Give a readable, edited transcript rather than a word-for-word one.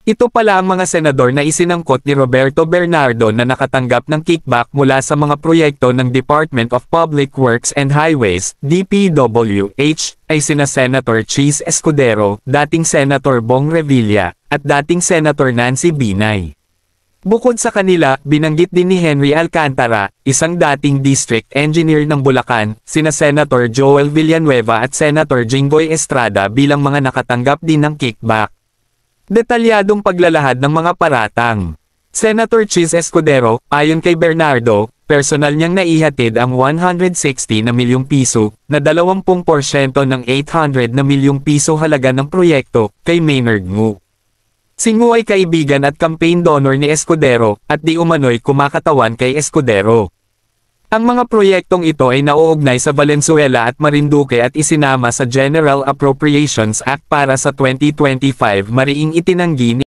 Ito pala ang mga senador na isinangkot ni Roberto Bernardo na nakatanggap ng kickback mula sa mga proyekto ng Department of Public Works and Highways, DPWH, ay sina Senator Chis Escudero, dating Senator Bong Revilla, at dating Senator Nancy Binay. Bukod sa kanila, binanggit din ni Henry Alcantara, isang dating district engineer ng Bulacan, sina Senator Joel Villanueva at Senator Jinggoy Estrada bilang mga nakatanggap din ng kickback. Detalyadong paglalahad ng mga paratang. Senator Chis Escudero, ayon kay Bernardo, personal niyang naihatid ang 160 na milyong piso, na 20% ng 800 na milyong piso halaga ng proyekto, kay Maynard Ngu. Si Ngu ay kaibigan at campaign donor ni Escudero, at di umano'y kumakatawan kay Escudero. Ang mga proyektong ito ay nauugnay sa Valenzuela at Marinduque at isinama sa General Appropriations Act para sa 2025. Mariing itinanggi ni